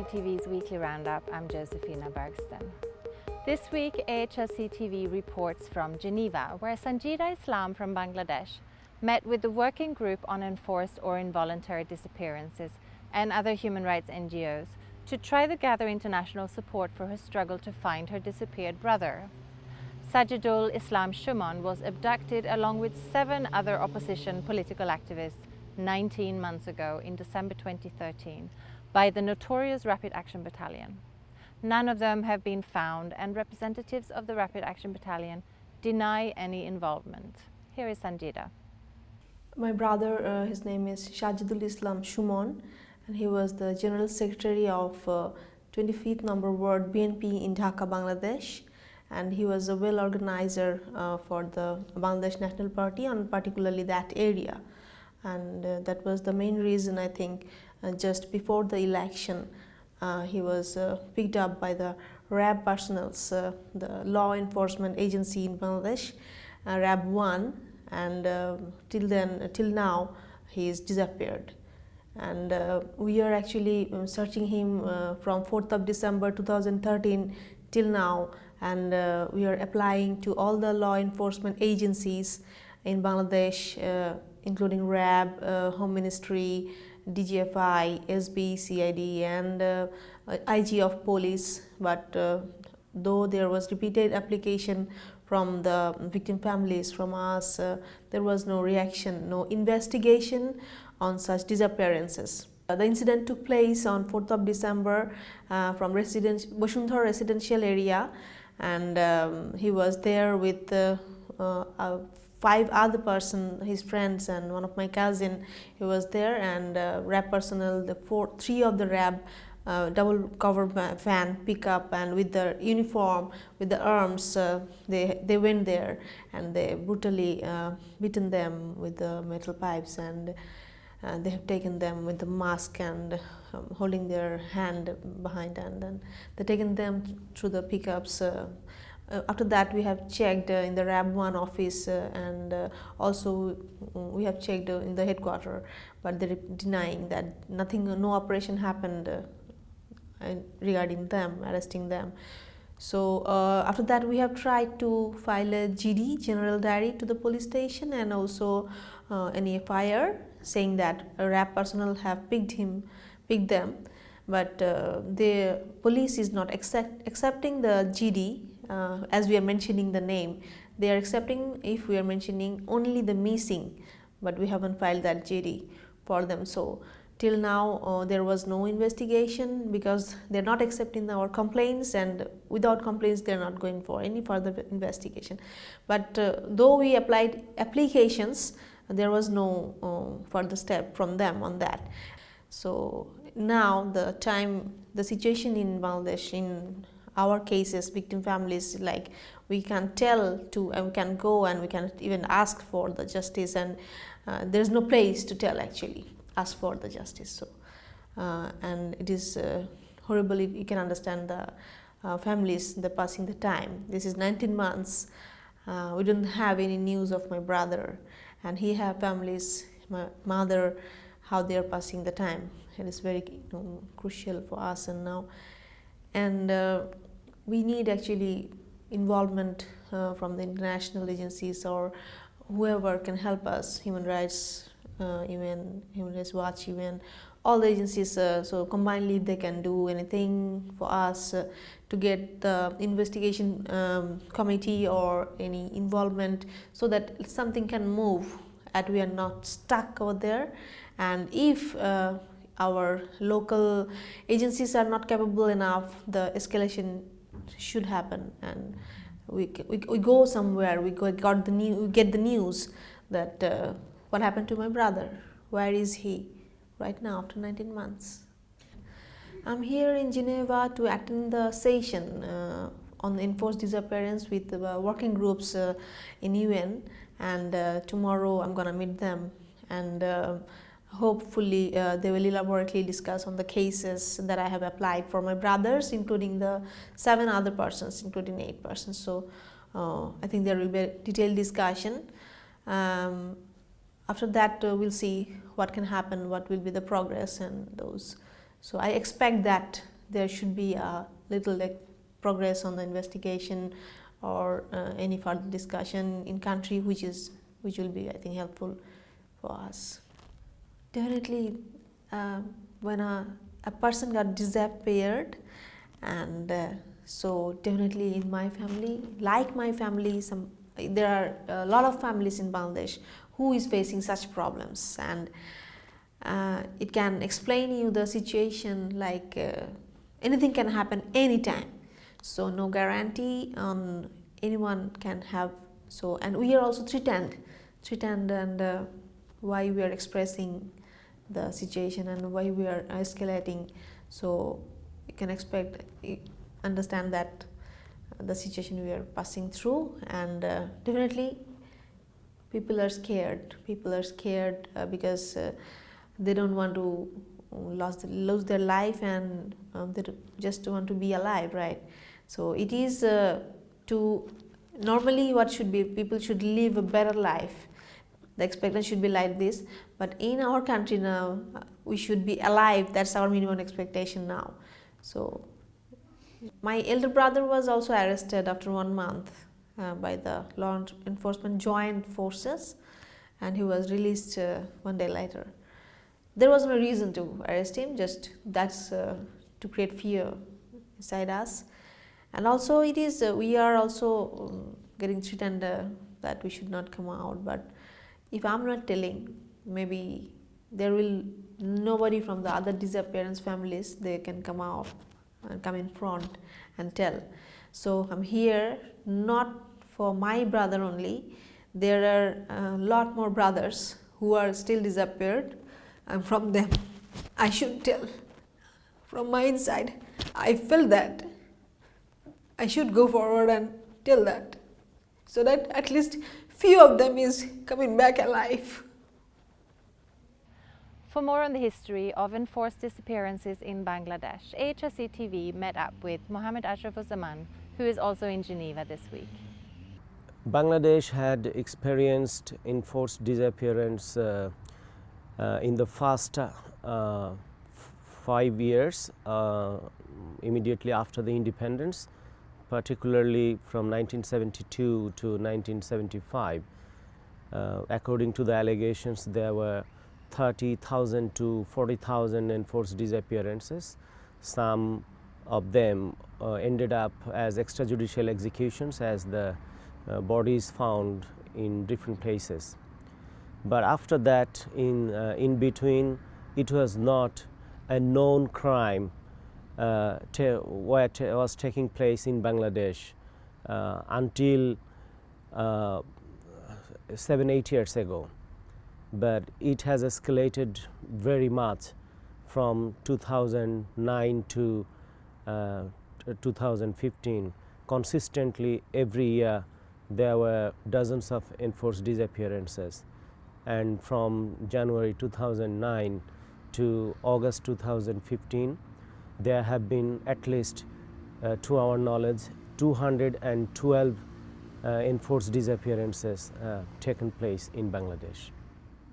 TV's weekly roundup. I'm Josephina Bergsten. This week, AHRC TV reports from Geneva, where Sanjida Islam from Bangladesh met with the Working Group on Enforced or Involuntary Disappearances and other human rights NGOs to try to gather international support for her struggle to find her disappeared brother. Sanjida Islam Shumon was abducted along with 7 other opposition political activists 19 months ago in December 2013 by the notorious Rapid Action Battalion. None of them have been found, and representatives of the Rapid Action Battalion deny any involvement. Here is Sanjida. My brother, his name is Sanjida Islam Shumon, and he was the General Secretary of 25th Number Ward BNP in Dhaka, Bangladesh. And he was a well organizer for the Bangladesh National Party, and particularly that area. And that was the main reason, I think, just before the election, he was picked up by the RAB personnels, the law enforcement agency in Bangladesh, RAB 1, and till now he is disappeared. And we are actually searching him from 4th of December 2013 till now, and we are applying to all the law enforcement agencies in Bangladesh, including RAB, Home Ministry, DGFI, SB, CID, and IG of Police. But though there was repeated application from the victim families, from us, there was no reaction, no investigation on such disappearances. The incident took place on 4th of December from Basuntara residential area, and he was there with 5 other persons, his friends, and one of my cousin. He was there, and RAB personnel, 3 of the RAB double cover van pickup, and with the uniform, with the arms, they went there, and they brutally beaten them with the metal pipes, and they have taken them with the mask and holding their hand behind, and then they taken them through the pickups. After that, we have checked in the RAB 1 office, and also we have checked in the headquarters, but they're denying that nothing, no operation happened regarding them, arresting them. So after that, we have tried to file a GD, General Diary, to the police station, and also an FIR saying that RAB personnel have picked them, but the police is not accepting the GD. As we are mentioning the name, they are accepting if we are mentioning only the missing, but we haven't filed that GD for them. So till now there was no investigation, because they're not accepting our complaints, and without complaints they're not going for any further investigation. But though we applied applications, there was no further step from them on that. So now the situation in Bangladesh, in our cases, victim families, like, we can tell to, and we can go, and we can even ask for the justice, and there's no place to tell, actually, ask for the justice. So and it is horrible. You can understand the families, the passing the time. This is 19 months. We don't have any news of my brother, and he have families, my mother, how they are passing the time. It is very crucial for us, and now, and we need actually involvement from the international agencies, or whoever can help us, Human Rights, even Human Rights Watch, even all the agencies. So combinedly, if they can do anything for us to get the investigation committee or any involvement, so that something can move, and we are not stuck over there. And if our local agencies are not capable enough, the escalation should happen, and we go somewhere, we get the news that what happened to my brother, where is he right now after 19 months. I'm here in Geneva to attend the session on enforced disappearance with the working groups in UN, and tomorrow I'm gonna meet them, and hopefully they will elaborately discuss on the cases that I have applied for my brothers, including the 7 other persons, including 8 persons. So I think there will be a detailed discussion. After that, we'll see what can happen, what will be the progress, and those. So I expect that there should be a little like progress on the investigation or any further discussion in country, which will be, I think, helpful for us. Definitely, when a person got disappeared, and so definitely in my family, like my family, there are a lot of families in Bangladesh who is facing such problems, and it can explain you the situation like anything can happen anytime. So no guarantee on anyone can have. So, and we are also threatened, and why we are expressing the situation and why we are escalating. So you can understand that the situation we are passing through, and definitely people are scared. Because they don't want to lose their life, and they just want to be alive, right? So it is normally what should be, people should live a better life. The expectation should be like this, but in our country now, we should be alive. That's our minimum expectation now. So my elder brother was also arrested after 1 month by the law enforcement joint forces, and he was released 1 day later. There was no reason to arrest him, just that's to create fear inside us. And also it is, we are also getting threatened that we should not come out. But if I'm not telling, maybe there will nobody from the other disappearance families, they can come out and come in front and tell. So I'm here not for my brother only. There are a lot more brothers who are still disappeared, and from them I should tell. From my inside, I feel that I should go forward and tell that, so that at least few of them is coming back alive. For more on the history of enforced disappearances in Bangladesh, AHRC TV met up with Mohammed Ashrafuzzaman, who is also in Geneva this week. Bangladesh had experienced enforced disappearance in the first 5 years immediately after the independence, particularly from 1972 to 1975. According to the allegations, there were 30,000 to 40,000 enforced disappearances. Some of them ended up as extrajudicial executions, as the bodies found in different places. But after that, in between, it was not a known crime what was taking place in Bangladesh until 7-8 years ago. But it has escalated very much from 2009 to 2015. Consistently, every year there were dozens of enforced disappearances, and from January 2009 to August 2015, there have been at least, to our knowledge, 212 enforced disappearances taken place in Bangladesh.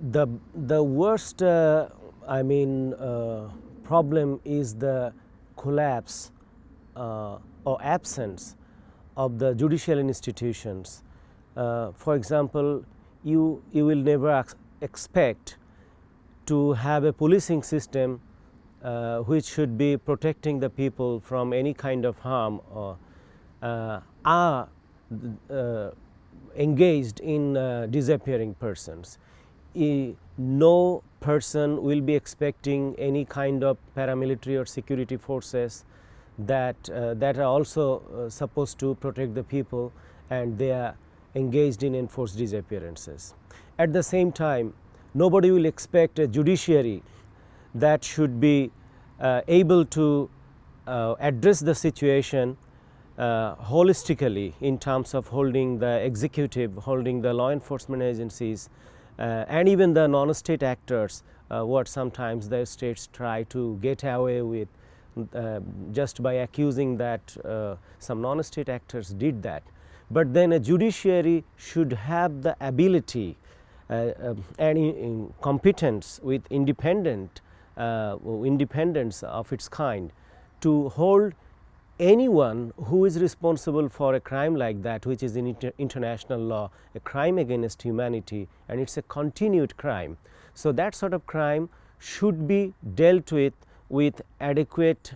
The worst problem is the collapse or absence of the judicial institutions. For example, you will never expect to have a policing system which should be protecting the people from any kind of harm, or are engaged in disappearing persons. No person will be expecting any kind of paramilitary or security forces that are also supposed to protect the people, and they are engaged in enforced disappearances. At the same time, nobody will expect a judiciary that should be able to address the situation holistically, in terms of holding the executive, holding the law enforcement agencies, and even the non-state actors, what sometimes the states try to get away with just by accusing that some non-state actors did that. But then a judiciary should have the ability and competence with independence of its kind to hold anyone who is responsible for a crime like that, which is in international law a crime against humanity, and it's a continued crime. So that sort of crime should be dealt with adequate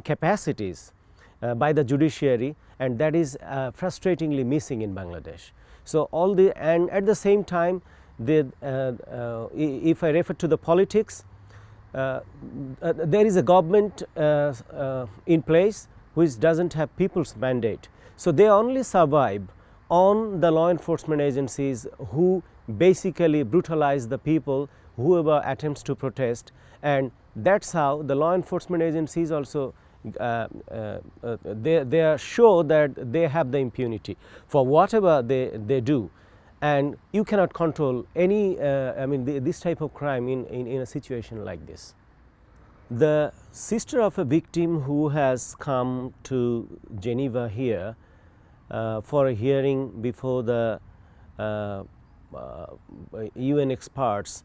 capacities by the judiciary, and that is frustratingly missing in Bangladesh. So and at the same time, if I refer to the politics, there is a government in place which doesn't have people's mandate. So they only survive on the law enforcement agencies who basically brutalize the people, whoever attempts to protest, and that's how the law enforcement agencies also they are sure that they have the impunity for whatever they do, and you cannot control any this type of crime in a situation like this. The sister of a victim who has come to Geneva here for a hearing before the UN experts,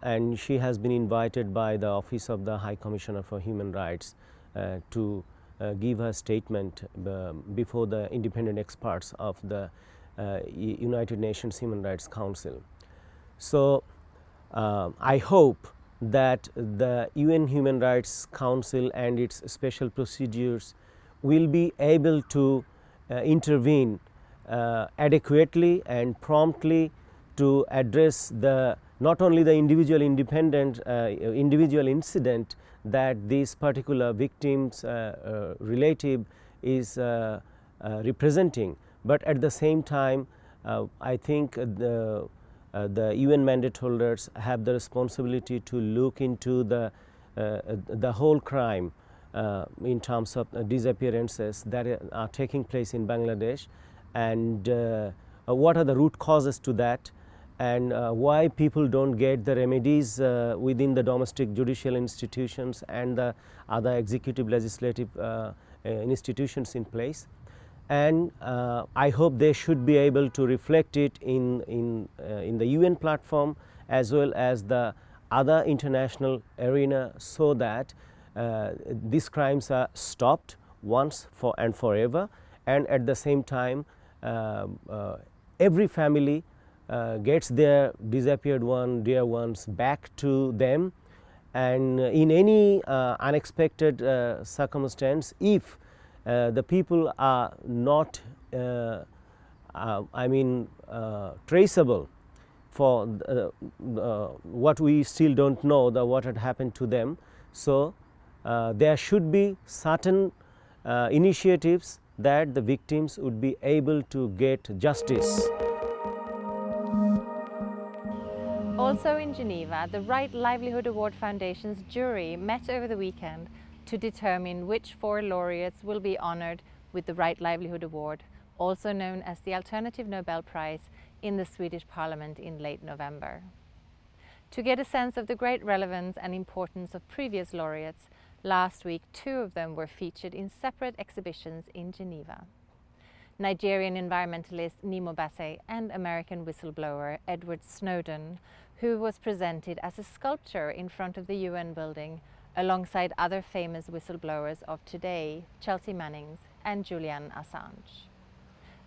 and she has been invited by the Office of the High Commissioner for Human Rights to give her statement before the independent experts of the United Nations Human Rights Council. So I hope that the UN Human Rights Council and its special procedures will be able to intervene adequately and promptly to address not only the individual incident that this particular victim's relative is representing, but at the same time I think the UN mandate holders have the responsibility to look into the whole crime in terms of disappearances that are taking place in Bangladesh, and what are the root causes to that, and why people don't get the remedies within the domestic judicial institutions and the other executive legislative institutions in place. And I hope they should be able to reflect it in the UN platform as well as the other international arena, so that these crimes are stopped once and forever, and at the same time every family gets their disappeared dear ones back to them, and in any unexpected circumstance, if the people are not traceable for what we still don't know what had happened to them. So there should be certain initiatives that the victims would be able to get justice. Also in Geneva, the Right Livelihood Award Foundation's jury met over the weekend to determine which 4 laureates will be honoured with the Right Livelihood Award, also known as the Alternative Nobel Prize, in the Swedish Parliament in late November. To get a sense of the great relevance and importance of previous laureates, last week 2 of them were featured in separate exhibitions in Geneva. Nigerian environmentalist Nemo Bassey and American whistleblower Edward Snowden, who was presented as a sculpture in front of the UN building alongside other famous whistleblowers of today, Chelsea Mannings and Julian Assange.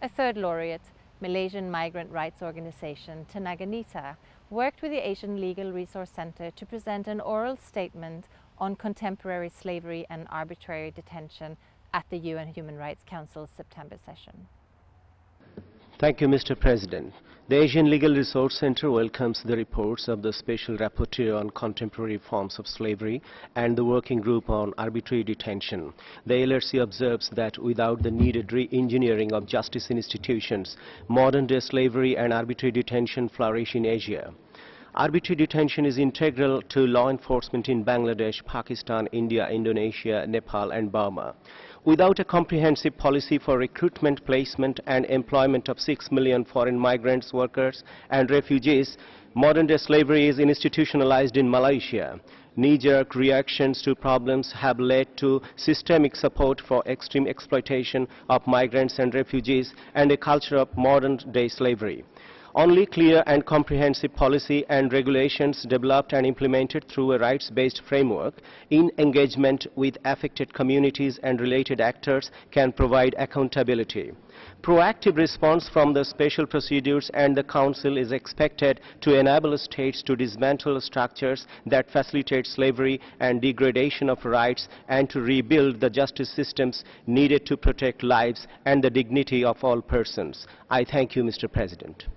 A third laureate, Malaysian migrant rights organization Tenaganita, worked with the Asian Legal Resource Center to present an oral statement on contemporary slavery and arbitrary detention at the UN Human Rights Council's September session. Thank you, Mr. President. The Asian Legal Resource Center welcomes the reports of the Special Rapporteur on Contemporary Forms of Slavery and the Working Group on Arbitrary Detention. The AHRC observes that without the needed re-engineering of justice institutions, modern-day slavery and arbitrary detention flourish in Asia. Arbitrary detention is integral to law enforcement in Bangladesh, Pakistan, India, Indonesia, Nepal and Burma. Without a comprehensive policy for recruitment, placement and employment of 6 million foreign migrants, workers and refugees, modern-day slavery is institutionalized in Malaysia. Knee-jerk reactions to problems have led to systemic support for extreme exploitation of migrants and refugees and a culture of modern-day slavery. Only clear and comprehensive policy and regulations developed and implemented through a rights-based framework in engagement with affected communities and related actors can provide accountability. Proactive response from the special procedures and the Council is expected to enable states to dismantle structures that facilitate slavery and degradation of rights and to rebuild the justice systems needed to protect lives and the dignity of all persons. I thank you, Mr. President.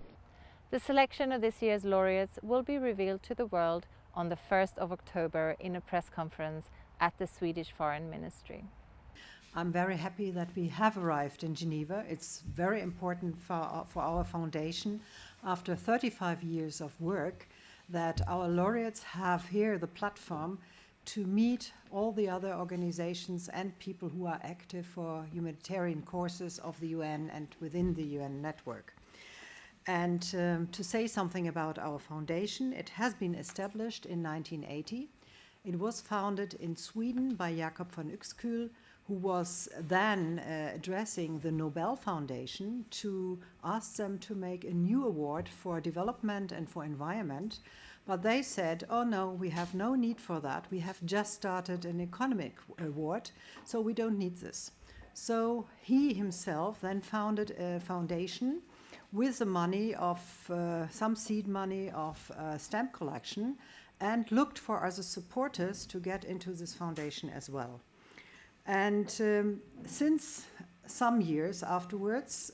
The selection of this year's laureates will be revealed to the world on the 1st of October in a press conference at the Swedish Foreign Ministry. I'm very happy that we have arrived in Geneva. It's very important for our foundation, after 35 years of work, that our laureates have here the platform to meet all the other organizations and people who are active for humanitarian causes of the UN and within the UN network. And to say something about our foundation, it has been established in 1980. It was founded in Sweden by Jakob von Uexküll, who was then addressing the Nobel Foundation to ask them to make a new award for development and for environment. But they said, oh no, we have no need for that. We have just started an economic award, so we don't need this. So he himself then founded a foundation with the money of some seed money of stamp collection and looked for other supporters to get into this foundation as well. And since some years afterwards,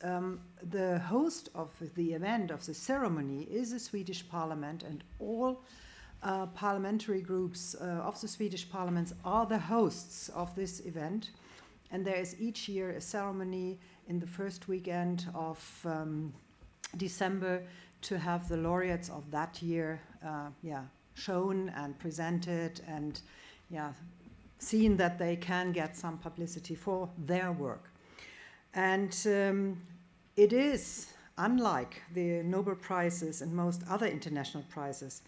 the host of the event, of the ceremony, is the Swedish Parliament, and all parliamentary groups of the Swedish Parliament are the hosts of this event. And there is each year a ceremony in the first weekend of December to have the laureates of that year shown and presented and seen that they can get some publicity for their work. And it is, unlike the Nobel Prizes and most other international prizes,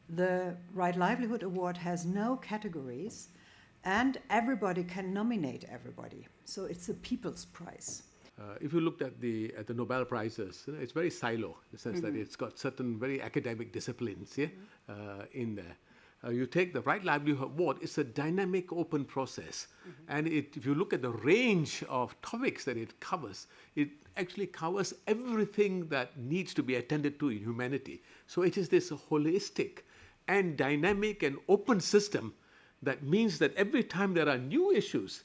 the Right Livelihood Award has no categories and everybody can nominate everybody. So it's a people's prize. If you looked at the Nobel Prizes, it's very silo in the sense that it's got certain very academic disciplines in there. You take the Right Livelihood Award, it's a dynamic, open process. And if you look at the range of topics that it covers, it actually covers everything that needs to be attended to in humanity. So it is this holistic and dynamic and open system that means that every time there are new issues,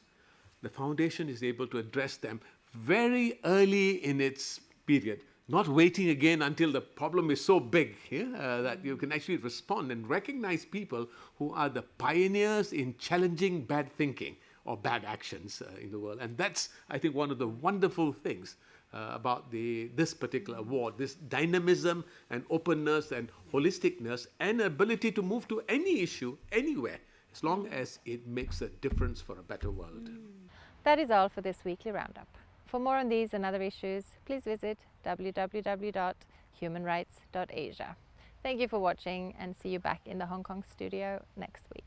the foundation is able to address them very early in its period, not waiting again until the problem is so big that you can actually respond and recognize people who are the pioneers in challenging bad thinking or bad actions in the world. And that's, I think, one of the wonderful things about this particular award, this dynamism and openness and holisticness and ability to move to any issue, anywhere, as long as it makes a difference for a better world. That is all for this weekly roundup. For more on these and other issues, please visit www.humanrights.asia. Thank you for watching and see you back in the Hong Kong studio next week.